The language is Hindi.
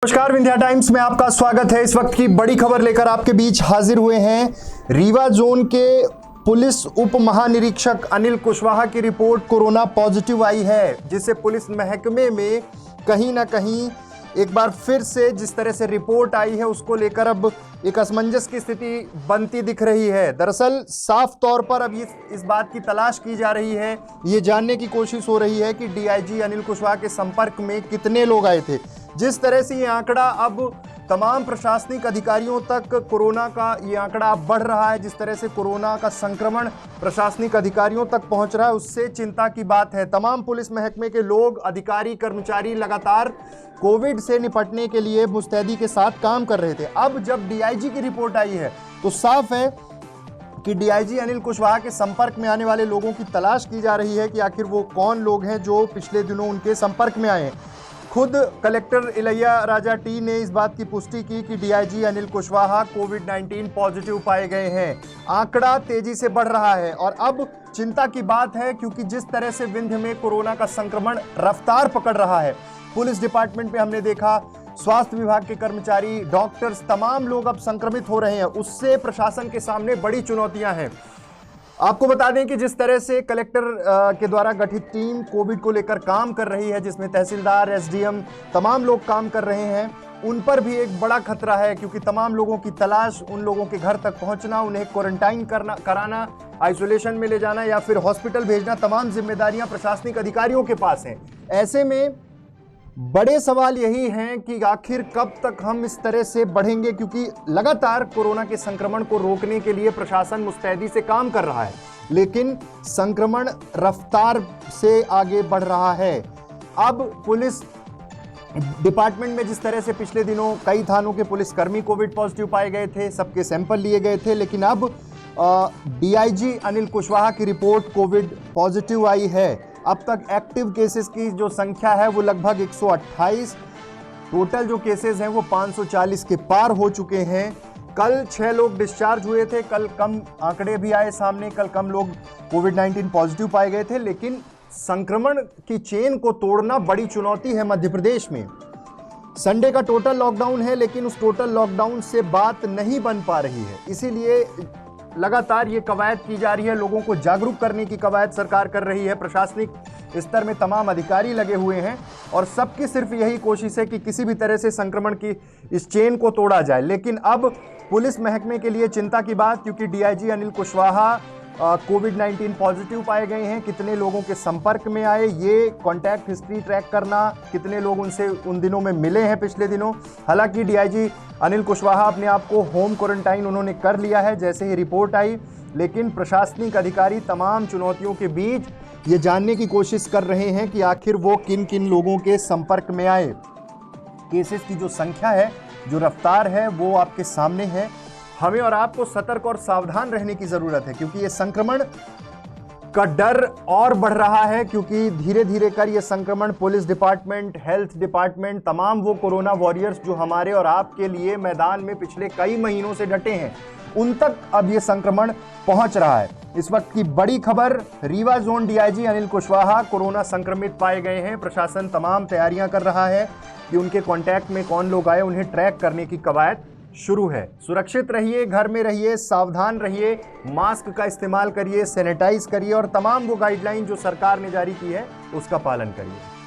नमस्कार, विंध्या टाइम्स में आपका स्वागत है। इस वक्त की बड़ी खबर लेकर आपके बीच हाजिर हुए हैं। रीवा जोन के पुलिस उप महानिरीक्षक अनिल कुशवाहा की रिपोर्ट कोरोना पॉजिटिव आई है, जिससे पुलिस महकमे में कहीं ना कहीं एक बार फिर से जिस तरह से रिपोर्ट आई है उसको लेकर अब एक असमंजस की स्थिति बनती दिख रही है। दरअसल साफ तौर पर अब इस बात की तलाश की जा रही है, ये जानने की कोशिश हो रही है कि डीआईजी अनिल कुशवाहा के संपर्क में कितने लोग आए थे। जिस तरह से ये आंकड़ा अब तमाम प्रशासनिक अधिकारियों तक कोरोना का ये आंकड़ा अब बढ़ रहा है, जिस तरह से कोरोना का संक्रमण प्रशासनिक अधिकारियों तक पहुंच रहा है, उससे चिंता की बात है। तमाम पुलिस महकमे के लोग, अधिकारी, कर्मचारी लगातार कोविड से निपटने के लिए मुस्तैदी के साथ काम कर रहे थे। अब जब डीआईजी की रिपोर्ट आई है तो साफ है कि डीआईजी अनिल कुशवाहा के संपर्क में आने वाले लोगों की तलाश की जा रही है कि आखिर वो कौन लोग हैं जो पिछले दिनों उनके संपर्क में आए हैं। खुद कलेक्टर इलैया राजा टी ने इस बात की पुष्टि की कि डीआईजी अनिल कुशवाहा कोविड-19 पॉजिटिव पाए गए हैं। आंकड़ा तेजी से बढ़ रहा है और अब चिंता की बात है, क्योंकि जिस तरह से विंध्य में कोरोना का संक्रमण रफ्तार पकड़ रहा है, पुलिस डिपार्टमेंट में हमने देखा स्वास्थ्य विभाग के कर्मचारी, डॉक्टर्स, तमाम लोग अब संक्रमित हो रहे हैं। उससे प्रशासन के सामने बड़ी चुनौतियां हैं। आपको बता दें कि जिस तरह से कलेक्टर के द्वारा गठित टीम कोविड को लेकर काम कर रही है, जिसमें तहसीलदार, एसडीएम, तमाम लोग काम कर रहे हैं, उन पर भी एक बड़ा खतरा है, क्योंकि तमाम लोगों की तलाश, उन लोगों के घर तक पहुंचना, उन्हें क्वारंटाइन कराना, आइसोलेशन में ले जाना या फिर हॉस्पिटल भेजना, तमाम जिम्मेदारियां प्रशासनिक अधिकारियों के पास हैं। ऐसे में बड़े सवाल यही हैं कि आखिर कब तक हम इस तरह से बढ़ेंगे, क्योंकि लगातार कोरोना के संक्रमण को रोकने के लिए प्रशासन मुस्तैदी से काम कर रहा है, लेकिन संक्रमण रफ्तार से आगे बढ़ रहा है। अब पुलिस डिपार्टमेंट में जिस तरह से पिछले दिनों कई थानों के पुलिसकर्मी कोविड पॉजिटिव पाए गए थे, सबके सैंपल लिए गए थे, लेकिन अब डीआईजी अनिल कुशवाहा की रिपोर्ट कोविड पॉजिटिव आई है। अब तक एक्टिव केसेस की जो संख्या है वो लगभग 128, टोटल जो केसेस हैं वो 540 के पार हो चुके हैं। कल 6 लोग डिस्चार्ज हुए थे, कल कम आंकड़े भी आए सामने, कल कम लोग कोविड-19 पॉजिटिव पाए गए थे, लेकिन संक्रमण की चेन को तोड़ना बड़ी चुनौती है मध्य प्रदेश में। संडे का टोटल लॉकडाउन है, लेकिन उस टोटल लॉकडाउन से बात नहीं बन पा रही है, इसीलिए लगातार ये कवायद की जा रही है, लोगों को जागरूक करने की कवायद सरकार कर रही है। प्रशासनिक स्तर में तमाम अधिकारी लगे हुए हैं और सबकी सिर्फ यही कोशिश है कि किसी भी तरह से संक्रमण की इस चेन को तोड़ा जाए। लेकिन अब पुलिस महकमे के लिए चिंता की बात, क्योंकि डीआईजी अनिल कुशवाहा कोविड-19 पॉजिटिव पाए गए हैं। कितने लोगों के संपर्क में आए, ये कॉन्टैक्ट हिस्ट्री ट्रैक करना, कितने लोग उनसे उन दिनों में मिले हैं पिछले दिनों। हालांकि डीआईजी अनिल कुशवाहा अपने आप को होम क्वारंटाइन उन्होंने कर लिया है जैसे ही रिपोर्ट आई, लेकिन प्रशासनिक अधिकारी तमाम चुनौतियों के बीच ये जानने की कोशिश कर रहे हैं कि आखिर वो किन किन लोगों के संपर्क में आए। केसेस की जो संख्या है, जो रफ्तार है, वो आपके सामने है। हमें और आपको सतर्क और सावधान रहने की जरूरत है, क्योंकि ये संक्रमण का डर और बढ़ रहा है, क्योंकि धीरे धीरे कर ये संक्रमण पुलिस डिपार्टमेंट, हेल्थ डिपार्टमेंट, तमाम वो कोरोना वॉरियर्स जो हमारे और आपके लिए मैदान में पिछले कई महीनों से डटे हैं, उन तक अब ये संक्रमण पहुंच रहा है। इस वक्त की बड़ी खबर, Rewa zone DIG Anil Kushwaha corona संक्रमित पाए गए हैं। प्रशासन तमाम तैयारियां कर रहा है कि उनके कॉन्टैक्ट में कौन लोग आए, उन्हें ट्रैक करने की कवायद शुरू है। सुरक्षित रहिए, घर में रहिए, सावधान रहिए, मास्क का इस्तेमाल करिए, सैनिटाइज करिए और तमाम वो गाइडलाइन जो सरकार ने जारी की है उसका पालन करिए।